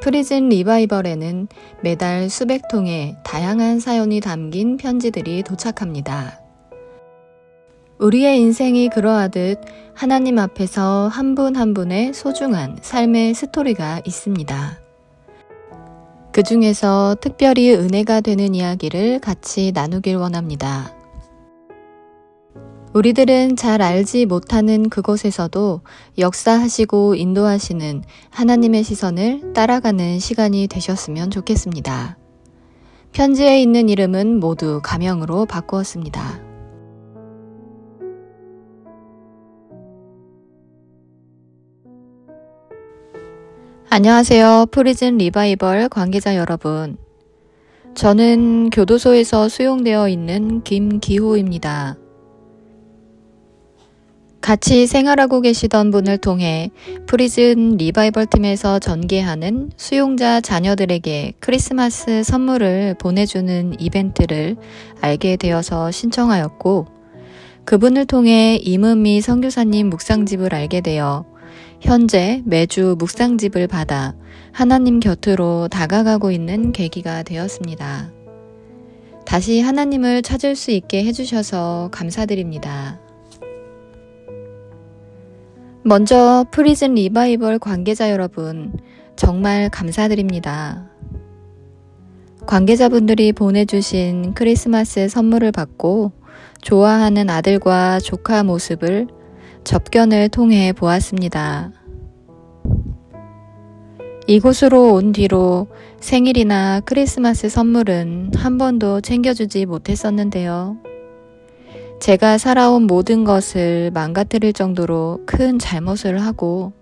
프리즌 리바이벌에는 매달 수백 통의 다양한 사연이 담긴 편지들이 도착합니다. 우리의 인생이 그러하듯 하나님 앞에서 한 분 한 분의 소중한 삶의 스토리가 있습니다. 그 중에서 특별히 은혜가 되는 이야기를 같이 나누길 원합니다. 우리들은 잘 알지 못하는 그곳에서도 역사하시고 인도하시는 하나님의 시선을 따라가는 시간이 되셨으면 좋겠습니다. 편지에 있는 이름은 모두 가명으로 바꾸었습니다. 안녕하세요. 프리즌 리바이벌 관계자 여러분. 저는 교도소에서 수용되어 있는 김기호입니다. 같이 생활하고 계시던 분을 통해 프리즌 리바이벌 팀에서 전개하는 수용자 자녀들에게 크리스마스 선물을 보내주는 이벤트를 알게 되어서 신청하였고, 그분을 통해 임은미 선교사님 묵상집을 알게 되어 현재 매주 묵상집을 받아 하나님 곁으로 다가가고 있는 계기가 되었습니다. 다시 하나님을 찾을 수 있게 해주셔서 감사드립니다. 먼저 프리즌 리바이벌 관계자 여러분, 정말 감사드립니다. 관계자분들이 보내주신 크리스마스 선물을 받고 좋아하는 아들과 조카 모습을 접견을 통해 보았습니다. 이곳으로 온 뒤로 생일이나 크리스마스 선물은 한 번도 챙겨주지 못했었는데요. 제가 살아온 모든 것을 망가뜨릴 정도로 큰 잘못을 하고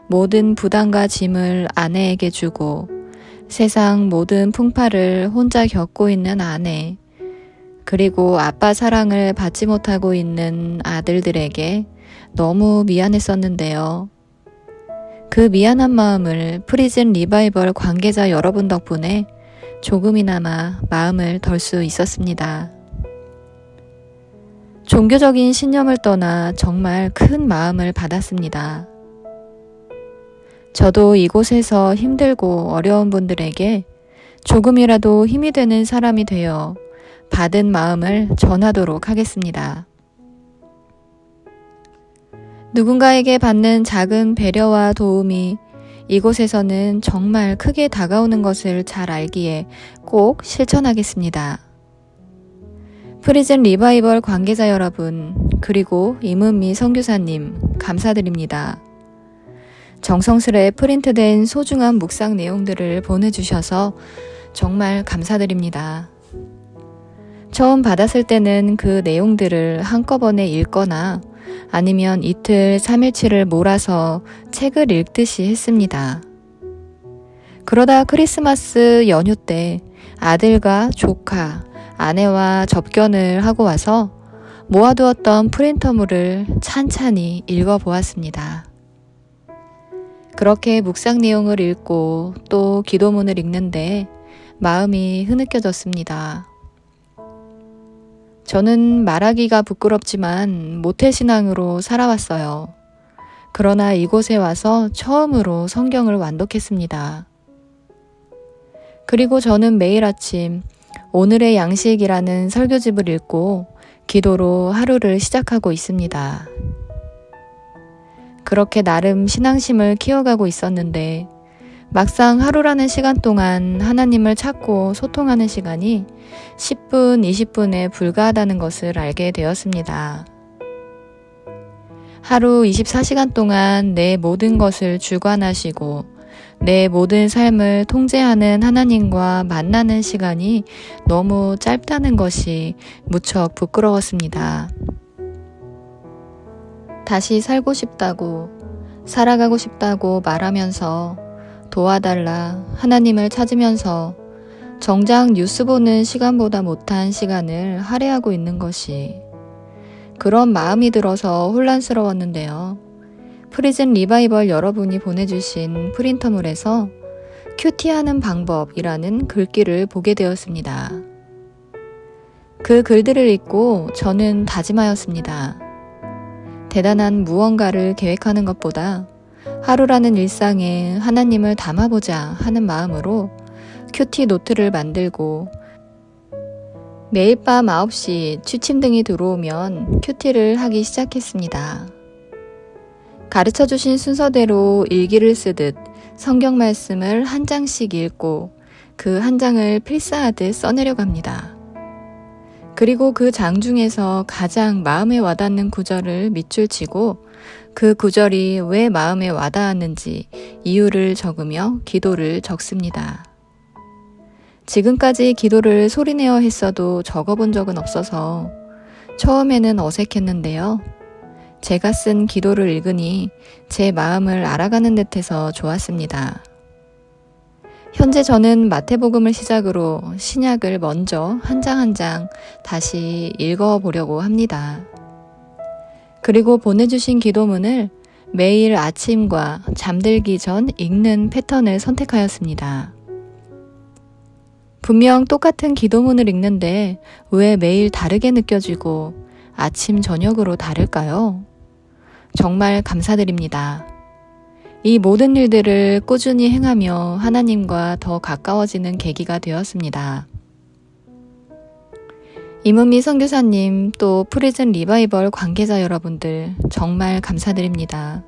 모든 부담과 짐을 아내에게 주고 세상 모든 풍파를 혼자 겪고 있는 아내, 그리고 아빠 사랑을 받지 못하고 있는 아들들에게 너무 미안했었는데요. 그 미안한 마음을 프리즌 리바이벌 관계자 여러분 덕분에 조금이나마 마음을 덜 수 있었습니다. 종교적인 신념을 떠나 정말 큰 마음을 받았습니다. 저도 이곳에서 힘들고 어려운 분들에게 조금이라도 힘이 되는 사람이 되어 받은 마음을 전하도록 하겠습니다. 누군가에게 받는 작은 배려와 도움이 이곳에서는 정말 크게 다가오는 것을 잘 알기에 꼭 실천하겠습니다. 프리즌 리바이벌 관계자 여러분, 그리고 임은미 선교사님 감사드립니다. 정성스레 프린트된 소중한 묵상 내용들을 보내주셔서 정말 감사드립니다. 처음 받았을 때는 그 내용들을 한꺼번에 읽거나 아니면 이틀 3일치를 몰아서 책을 읽듯이 했습니다. 그러다 크리스마스 연휴 때 아들과 조카, 아내와 접견을 하고 와서 모아두었던 프린터물을 찬찬히 읽어보았습니다. 그렇게 묵상 내용을 읽고 또 기도문을 읽는데 마음이 흐느껴졌습니다. 저는 말하기가 부끄럽지만 모태신앙으로 살아왔어요. 그러나 이곳에 와서 처음으로 성경을 완독했습니다. 그리고 저는 매일 아침 오늘의 양식이라는 설교집을 읽고 기도로 하루를 시작하고 있습니다. 그렇게 나름 신앙심을 키워가고 있었는데 막상 하루라는 시간 동안 하나님을 찾고 소통하는 시간이 10분, 20분에 불과하다는 것을 알게 되었습니다. 하루 24시간 동안 내 모든 것을 주관하시고 내 모든 삶을 통제하는 하나님과 만나는 시간이 너무 짧다는 것이 무척 부끄러웠습니다. 다시 살고 싶다고, 살아가고 싶다고 말하면서 도와달라 하나님을 찾으면서 정작 뉴스 보는 시간보다 못한 시간을 할애하고 있는 것이 그런 마음이 들어서 혼란스러웠는데요. 프리즌 리바이벌 여러분이 보내주신 프린터물에서 큐티하는 방법이라는 글귀를 보게 되었습니다. 그 글들을 읽고 저는 다짐하였습니다. 대단한 무언가를 계획하는 것보다 하루라는 일상에 하나님을 담아보자 하는 마음으로 큐티 노트를 만들고 매일 밤 9시 취침등이 들어오면 큐티를 하기 시작했습니다. 가르쳐 주신 순서대로 일기를 쓰듯 성경 말씀을 한 장씩 읽고 그 한 장을 필사하듯 써내려갑니다. 그리고 그 장 중에서 가장 마음에 와닿는 구절을 밑줄 치고 그 구절이 왜 마음에 와닿았는지 이유를 적으며 기도를 적습니다. 지금까지 기도를 소리내어 했어도 적어본 적은 없어서 처음에는 어색했는데요. 제가 쓴 기도를 읽으니 제 마음을 알아가는 듯해서 좋았습니다. 현재 저는 마태복음을 시작으로 신약을 먼저 한 장 한 장 다시 읽어보려고 합니다. 그리고 보내주신 기도문을 매일 아침과 잠들기 전 읽는 패턴을 선택하였습니다. 분명 똑같은 기도문을 읽는데 왜 매일 다르게 느껴지고 아침, 저녁으로 다를까요? 정말 감사드립니다. 이 모든 일들을 꾸준히 행하며 하나님과 더 가까워지는 계기가 되었습니다. 이문미 선교사님 또 프리즌 리바이벌 관계자 여러분들 정말 감사드립니다.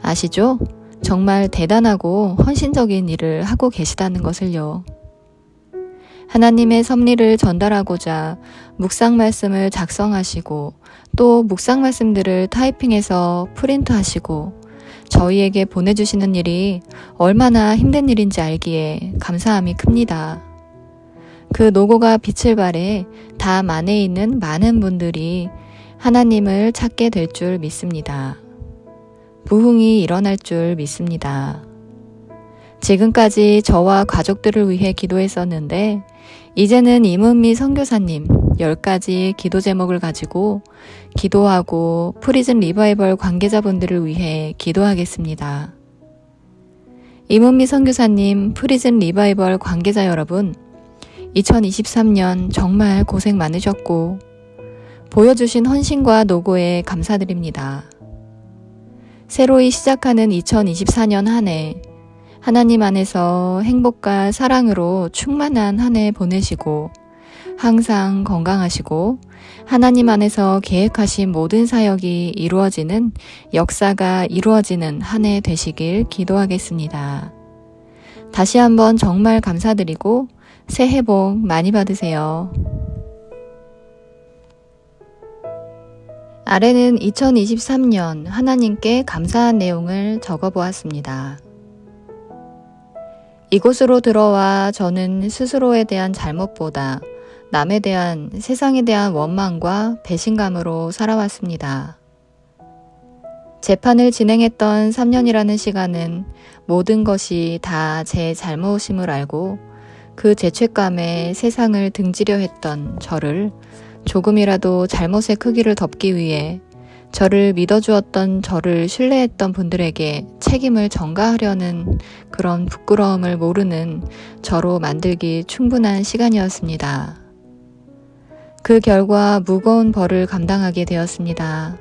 아시죠? 정말 대단하고 헌신적인 일을 하고 계시다는 것을요. 하나님의 섭리를 전달하고자 묵상 말씀을 작성하시고 또 묵상 말씀들을 타이핑해서 프린트하시고 저희에게 보내주시는 일이 얼마나 힘든 일인지 알기에 감사함이 큽니다. 그 노고가 빛을 발해 담 안에 있는 많은 분들이 하나님을 찾게 될 줄 믿습니다. 부흥이 일어날 줄 믿습니다. 지금까지 저와 가족들을 위해 기도했었는데 이제는 이문미 선교사님 10가지 기도 제목을 가지고 기도하고 프리즌 리바이벌 관계자분들을 위해 기도하겠습니다. 이문미 선교사님 프리즌 리바이벌 관계자 여러분 2023년 정말 고생 많으셨고 보여주신 헌신과 노고에 감사드립니다. 새로이 시작하는 2024년 한 해 하나님 안에서 행복과 사랑으로 충만한 한 해 보내시고 항상 건강하시고 하나님 안에서 계획하신 모든 사역이 이루어지는 역사가 이루어지는 한 해 되시길 기도하겠습니다. 다시 한번 정말 감사드리고 새해 복 많이 받으세요. 아래는 2023년 하나님께 감사한 내용을 적어보았습니다. 이곳으로 들어와 저는 스스로에 대한 잘못보다 남에 대한 세상에 대한 원망과 배신감으로 살아왔습니다. 재판을 진행했던 3년이라는 시간은 모든 것이 다 제 잘못임을 알고 그 죄책감에 세상을 등지려 했던 저를 조금이라도 잘못의 크기를 덮기 위해 저를 믿어주었던 저를 신뢰했던 분들에게 책임을 전가하려는 그런 부끄러움을 모르는 저로 만들기 충분한 시간이었습니다. 그 결과 무거운 벌을 감당하게 되었습니다.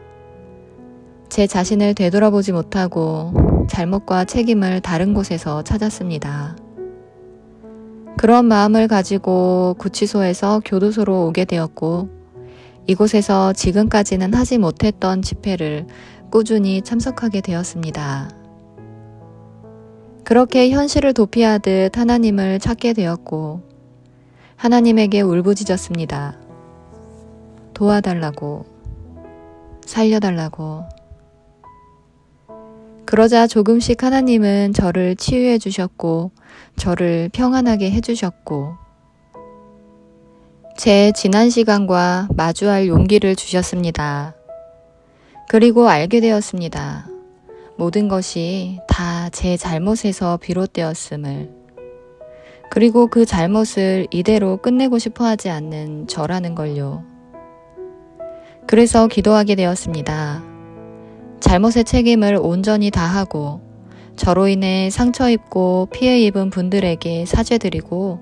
제 자신을 되돌아보지 못하고 잘못과 책임을 다른 곳에서 찾았습니다. 그런 마음을 가지고 구치소에서 교도소로 오게 되었고 이곳에서 지금까지는 하지 못했던 집회를 꾸준히 참석하게 되었습니다. 그렇게 현실을 도피하듯 하나님을 찾게 되었고 하나님에게 울부짖었습니다. 도와달라고, 살려달라고. 그러자 조금씩 하나님은 저를 치유해 주셨고 저를 평안하게 해주셨고 제 지난 시간과 마주할 용기를 주셨습니다. 그리고 알게 되었습니다. 모든 것이 다 제 잘못에서 비롯되었음을, 그리고 그 잘못을 이대로 끝내고 싶어 하지 않는 저라는 걸요. 그래서 기도하게 되었습니다. 잘못의 책임을 온전히 다하고 저로 인해 상처 입고 피해 입은 분들에게 사죄드리고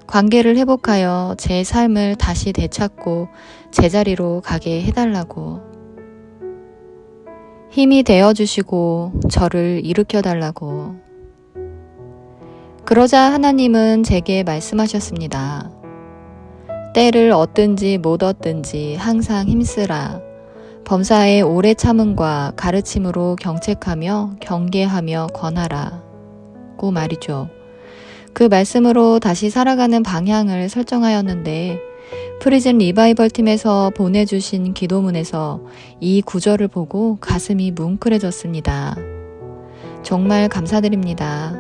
관계를 회복하여 제 삶을 다시 되찾고 제자리로 가게 해달라고. 힘이 되어주시고 저를 일으켜달라고. 그러자 하나님은 제게 말씀하셨습니다. 때를 얻든지 못 얻든지 항상 힘쓰라. 범사의 오래 참음과 가르침으로 경책하며 경계하며 권하라. 고 말이죠. 그 말씀으로 다시 살아가는 방향을 설정하였는데 프리즌 리바이벌 팀에서 보내주신 기도문에서 이 구절을 보고 가슴이 뭉클해졌습니다. 정말 감사드립니다.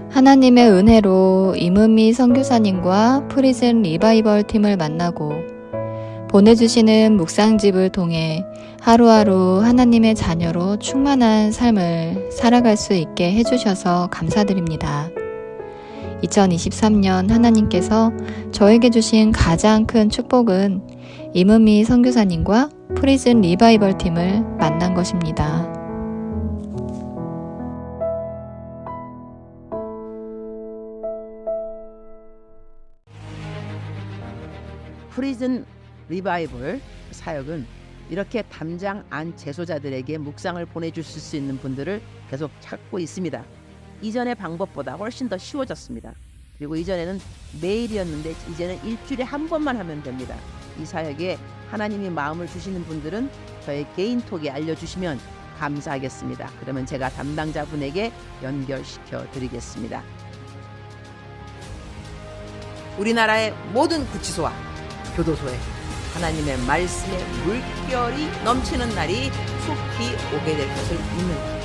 하나님의 은혜로 임은미 선교사님과 프리즌 리바이벌 팀을 만나고 보내주시는 묵상집을 통해 하루하루 하나님의 자녀로 충만한 삶을 살아갈 수 있게 해주셔서 감사드립니다. 2023년 하나님께서 저에게 주신 가장 큰 축복은 임은미 선교사님과 프리즌 리바이벌 팀을 만난 것입니다. 프리즌 리바이벌 사역은 이렇게 담장 안 재소자들에게 묵상을 보내주실 수 있는 분들을 계속 찾고 있습니다. 이전의 방법보다 훨씬 더 쉬워졌습니다. 그리고 이전에는 매일이었는데 이제는 일주일에 한 번만 하면 됩니다. 이 사역에 하나님이 마음을 주시는 분들은 저의 개인톡에 알려주시면 감사하겠습니다. 그러면 제가 담당자분에게 연결시켜 드리겠습니다. 우리나라의 모든 구치소와 교도소에 하나님의 말씀의 물결이 넘치는 날이 속히 오게 될 것을 믿는